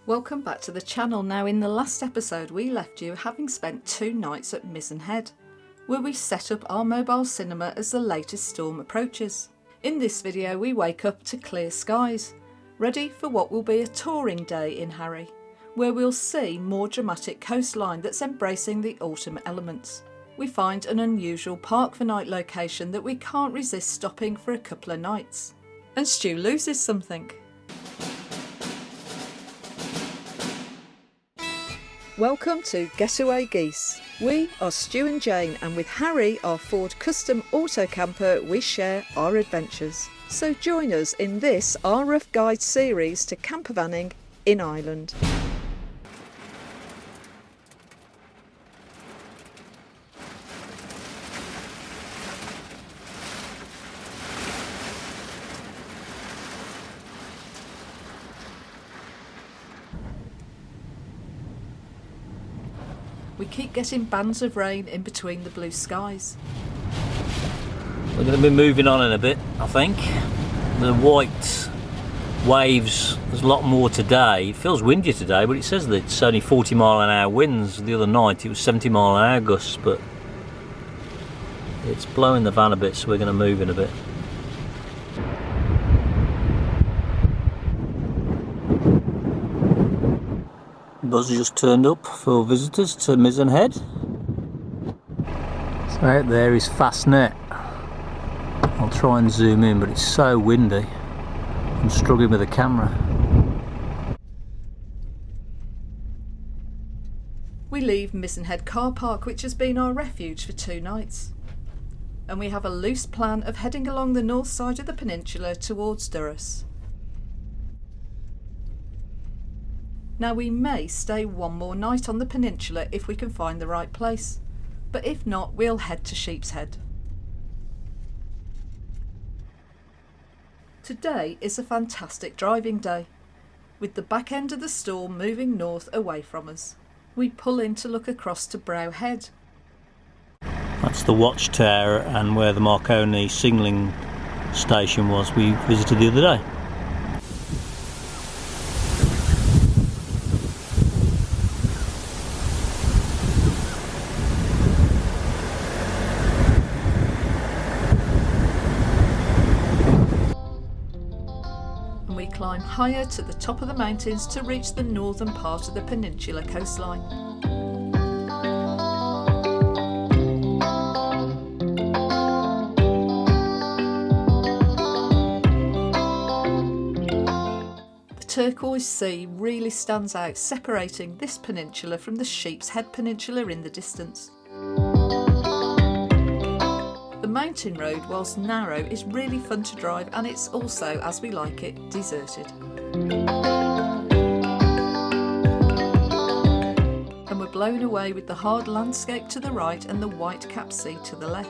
Welcome back to the channel. Now, in the last episode we left you having spent 2 nights at Mizzen Head, where we set up our mobile cinema as the latest storm approaches. In this video we wake up to clear skies, ready for what will be a touring day in Harry, where we'll see more dramatic coastline that's embracing the autumn elements. We find an unusual park for night location that we can't resist stopping for a couple of nights. And Stu loses something. Welcome to Getaway Geese. We are Stu and Jane, and with Harry, our Ford Custom Auto Camper, we share our adventures. So join us in this, our Rough Guide series to campervanning in Ireland. We keep getting bands of rain in between the blue skies. We're going to be moving on in a bit, I think. The white waves, there's a lot more today. It feels windier today, but it says that it's only 40 mile an hour winds. The other night it was 70 mile an hour gusts, but it's blowing the van a bit, so we're going to move in a bit. Bus just turned up for visitors to Mizzen Head. So out there is Fastnet. I'll try and zoom in, but it's so windy. I'm struggling with the camera. We leave Mizzen Head car park, which has been our refuge for 2 nights. And we have a loose plan of heading along the north side of the peninsula towards Durrus. Now, we may stay 1 more night on the peninsula if we can find the right place, but if not, we'll head to Sheep's Head. Today is a fantastic driving day, with the back end of the storm moving north away from us. We pull in to look across to Brow Head. That's the watchtower and where the Marconi signalling station was we visited the other day. Climb higher to the top of the mountains to reach the northern part of the peninsula coastline. The turquoise sea really stands out, separating this peninsula from the Sheep's Head Peninsula in the distance. The mountain road, whilst narrow, is really fun to drive, and it's also, as we like it, deserted. And we're blown away with the hard landscape to the right and the white cap sea to the left.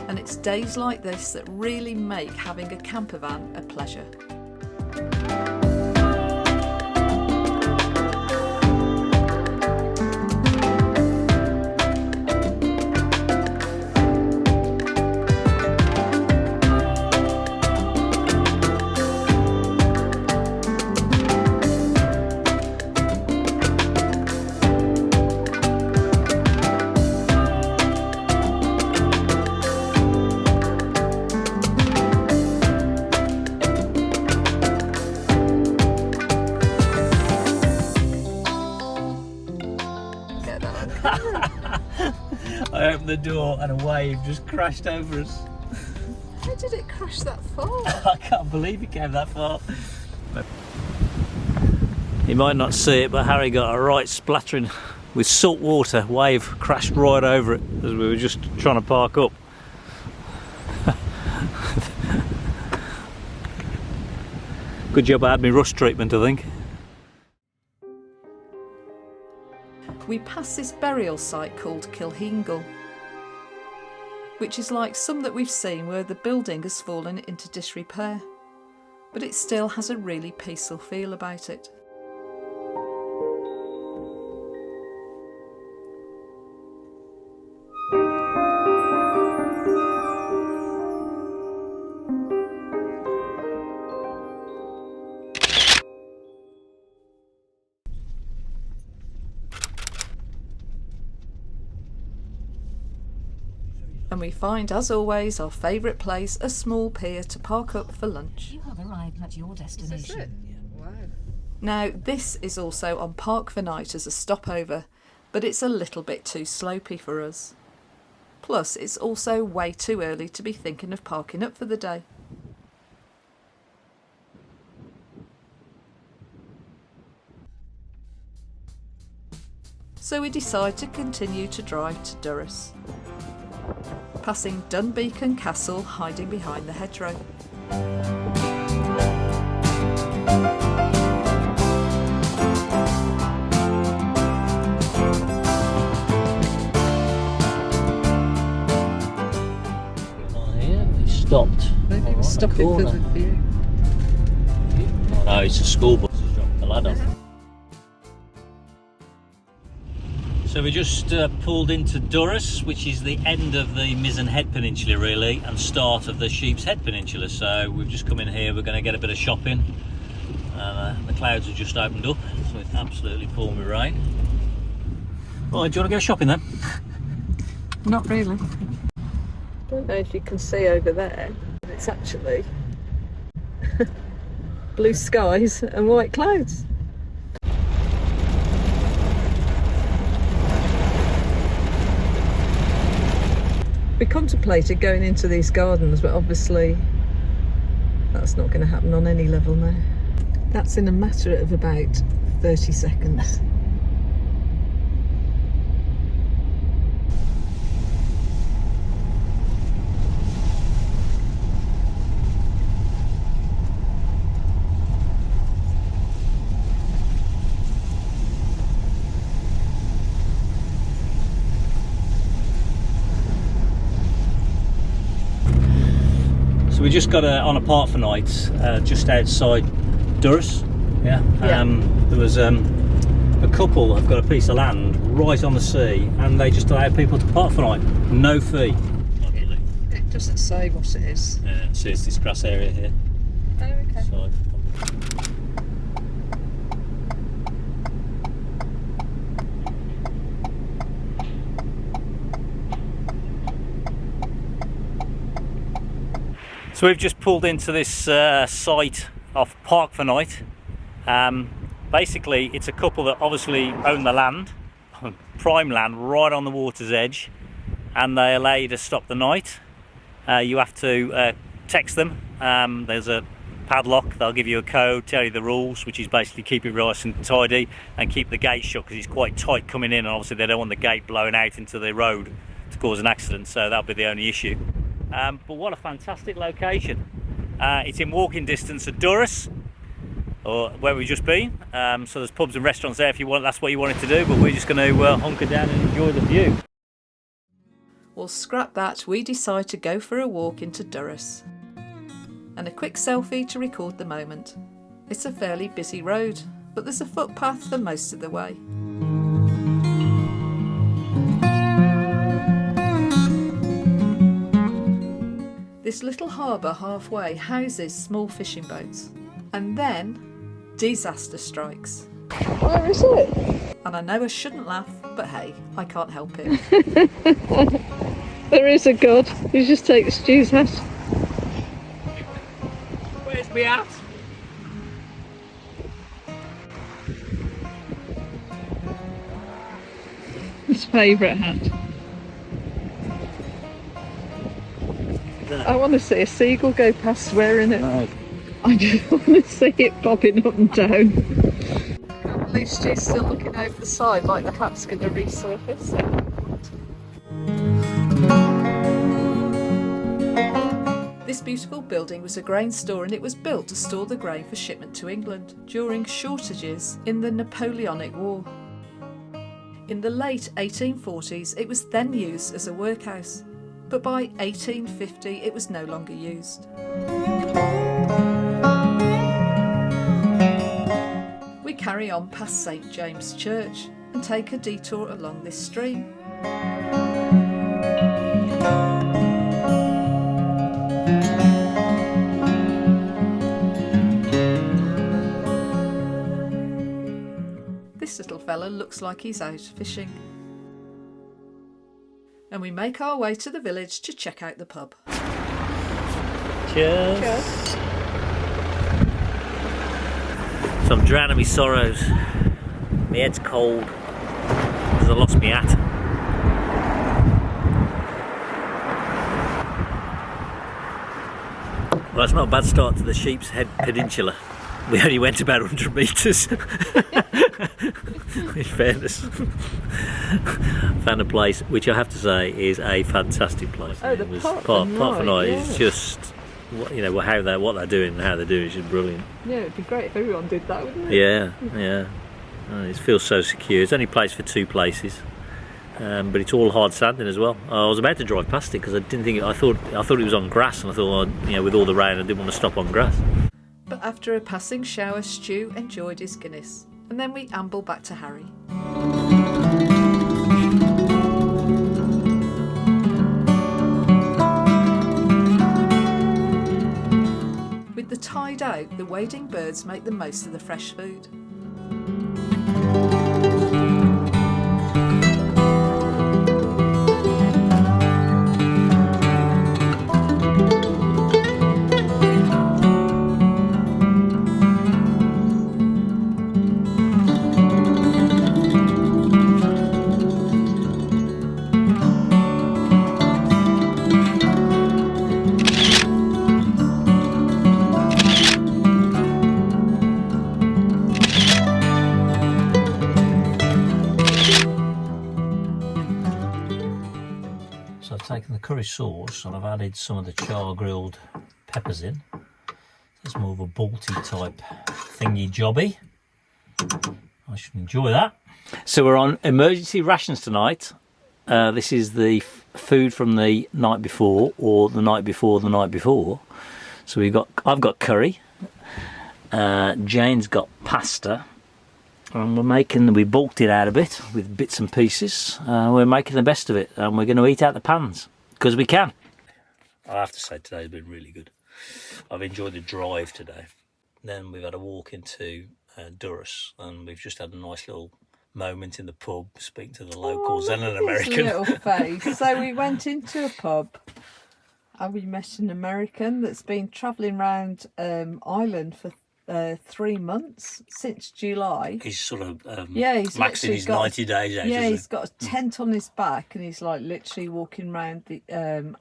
And it's days like this that really make having a camper van a pleasure. I opened the door and a wave just crashed over us. How did it crash that far? I can't believe it came that far. You might not see it, but Harry got a right splattering with salt water. Wave crashed right over it as we were just trying to park up. Good job I had my rust treatment, I think. We pass this burial site called Kilheengull, which is like some that we've seen where the building has fallen into disrepair, but it still has a really peaceful feel about it. And we find, as always, our favourite place, a small pier to park up for lunch. You have arrived at your destination. Is this it? Wow. Now, this is also on Park for Night as a stopover, but it's a little bit too slopey for us. Plus, it's also way too early to be thinking of parking up for the day. So we decide to continue to drive to Durras, passing Dunbeacon Castle hiding behind the hedgerow. Here, we stopped. Maybe we're stopping for the view. Oh, no, it's a school bus. It's dropped the ladder. So we just pulled into Durras, which is the end of the Mizzen Head Peninsula really, and start of the Sheep's Head Peninsula. So we've just come in here, we're going to get a bit of shopping. The clouds have just opened up, so it's absolutely pouring with rain. Right, do you want to go shopping then? Not really. I don't know if you can see over there. It's actually blue skies and white clouds. We contemplated going into these gardens, but obviously that's not going to happen on any level now. That's in a matter of about 30 seconds. So we just got on a Park for Night just outside Durras. Yeah. There was a couple have got a piece of land right on the sea, and they just allow people to park for night, no fee. It doesn't say what it is. Yeah, so it's this grass area here. Oh, okay. So, So we've just pulled into this site off Park for Night. Basically, it's a couple that obviously own the land, prime land, right on the water's edge, and they allow you to stop the night. You have to text them. There's a padlock, they'll give you a code, tell you the rules, which is basically keep it nice and tidy and keep the gate shut, because it's quite tight coming in, and obviously they don't want the gate blowing out into the road to cause an accident, so that'll be the only issue. But what a fantastic location. It's in walking distance of Durras, or where we've just been. So there's pubs and restaurants there if you want, that's what you wanted to do, but we're just going to hunker down and enjoy the view. Well, scrap that, we decide to go for a walk into Durras. And a quick selfie to record the moment. It's a fairly busy road, but there's a footpath for most of the way. This little harbour halfway houses small fishing boats. And then, disaster strikes. Where is it? And I know I shouldn't laugh, but hey, I can't help it. There is a God. You just take Stu's hat. Where's my hat? His favourite hat. I want to see a seagull go past wearing it. No. I just want to see it bobbing up and down. I can't believe Stu's still looking over the side like the hat's going to resurface. This beautiful building was a grain store, and it was built to store the grain for shipment to England during shortages in the Napoleonic War. In the late 1840s, it was then used as a workhouse, but by 1850 it was no longer used. We carry on past St James Church and take a detour along this stream. This little fella looks like he's out fishing. And we make our way to the village to check out the pub. Cheers. Cheers. So I'm drowning my sorrows. My head's cold because I lost my hat. Well, it's not a bad start to the Sheep's Head Peninsula. We only went about 100 metres. In fairness. Found a place which I have to say is a fantastic place. Oh, the It was Parkland Parkland Night, Night yeah. is just, you know, what they're doing and how they're doing it is just brilliant. Yeah, it'd be great if everyone did that, wouldn't it? Yeah, yeah. It feels so secure. It's only place for 2 places, but it's all hard sanding as well. I was about to drive past it because I didn't think I thought it was on grass, and I thought, you know, with all the rain, I didn't want to stop on grass. But after a passing shower, Stu enjoyed his Guinness, and then we amble back to Harry. With the tide out, the wading birds make the most of the fresh food. So I've taken the curry sauce and I've added some of the char grilled peppers in. It's more of a Balti type thingy jobby. I should enjoy that. So we're on emergency rations tonight. This is the food from the night before, or the night before the night before. So I've got curry. Jane's got pasta. And we bulked it out a bit with bits and pieces. We're making the best of it, and we're going to eat out the pans because we can. I have to say today's been really good. I've enjoyed the drive today. Then we've had a walk into Durrus, and we've just had a nice little moment in the pub, speaking to the locals and an American. His little face. So we went into a pub and we met an American that's been travelling around Ireland for 3 months since July. He's sort of he's maxing his 90 days out. Yeah, isn't he's got a tent on his back and he's like literally walking around the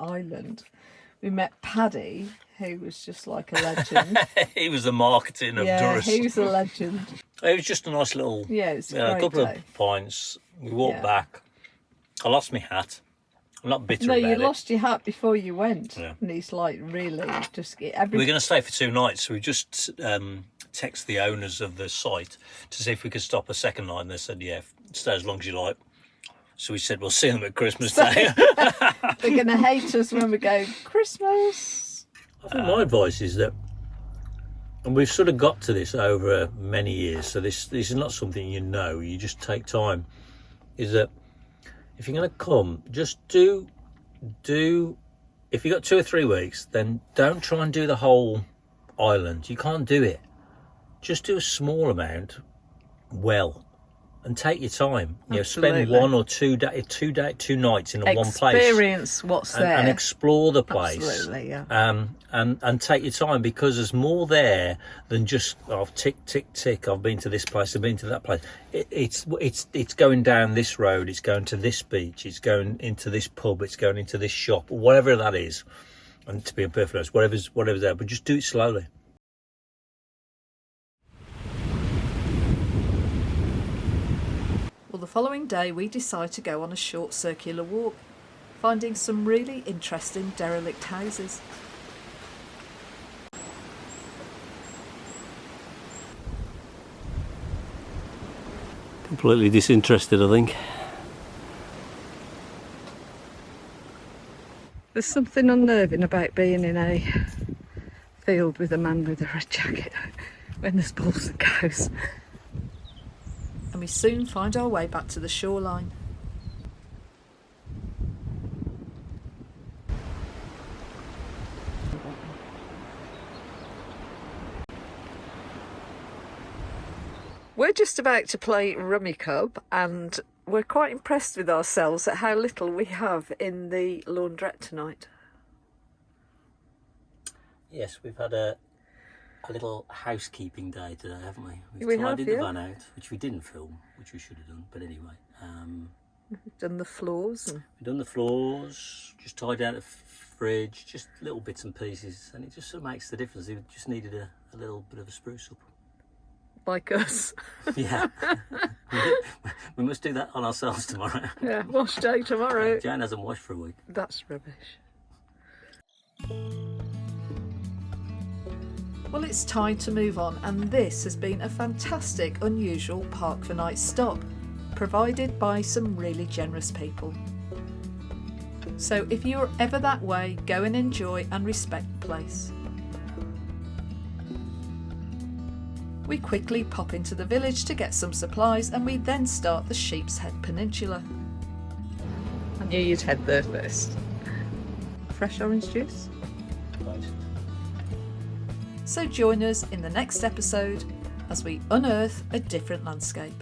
island. We met Paddy, who was just like a legend. He was the marketing of Durrus. He was a legend. It was just a nice little, It's a a couple great of pints. We walked back. I lost my hat. I'm not bitter No, about you it. lost your hat before you went. Yeah. And he's like, really, just We're going to stay for 2 nights, so we just text the owners of the site to see if we could stop a second night, and they said, yeah, stay as long as you like. So we said, we'll see them at Christmas Day. They're going to hate us when we go, Christmas. I think my advice is that, and we've sort of got to this over many years, so this is not something you just take time, is that if you're going to come, just do, if you've got 2 or 3 weeks, then don't try and do the whole island. You can't do it. Just do a small amount well and take your time. Spend 1 or 2 nights in one place. Experience what's there. And explore the place. Absolutely, yeah. And take your time, because there's more there than just tick tick tick. I've been to this place, I've been to that place. It's going down this road, it's going to this beach, it's going into this pub, it's going into this shop, whatever that is. And to be a perfect honest, whatever's there, but just do it slowly. Well, the following day we decide to go on a short circular walk, finding some really interesting derelict houses. Completely disinterested, I think. There's something unnerving about being in a field with a man with a red jacket when there's balls and cows. And we soon find our way back to the shoreline. We're just about to play Rummy Cub, and We're quite impressed with ourselves at how little we have in the laundrette tonight. Yes, we've had a little housekeeping day today, haven't we? We tidied have, the yeah. van out, which we didn't film, which we should have done. But anyway, We've done the floors and we've done the floors, just tied out the fridge, just little bits and pieces, and it just sort of makes the difference. It just needed a little bit of a spruce up. like us. Yeah. We must do that on ourselves tomorrow. Yeah, wash day tomorrow. Jane hasn't washed for a week. That's rubbish. Well, it's time to move on, and this has been a fantastic, unusual Park for Night stop, provided by some really generous people. So if you're ever that way, go and enjoy and respect the place. We quickly pop into the village to get some supplies, and we then start the Sheep's Head Peninsula. I knew you'd head there first. Fresh orange juice. Right. So join us in the next episode as we unearth a different landscape.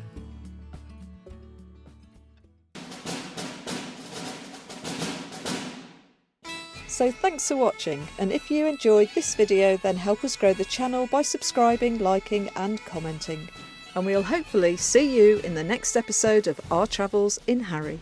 So thanks for watching, and if you enjoyed this video, then help us grow the channel by subscribing, liking and commenting. And we'll hopefully see you in the next episode of Our Travels in Harry.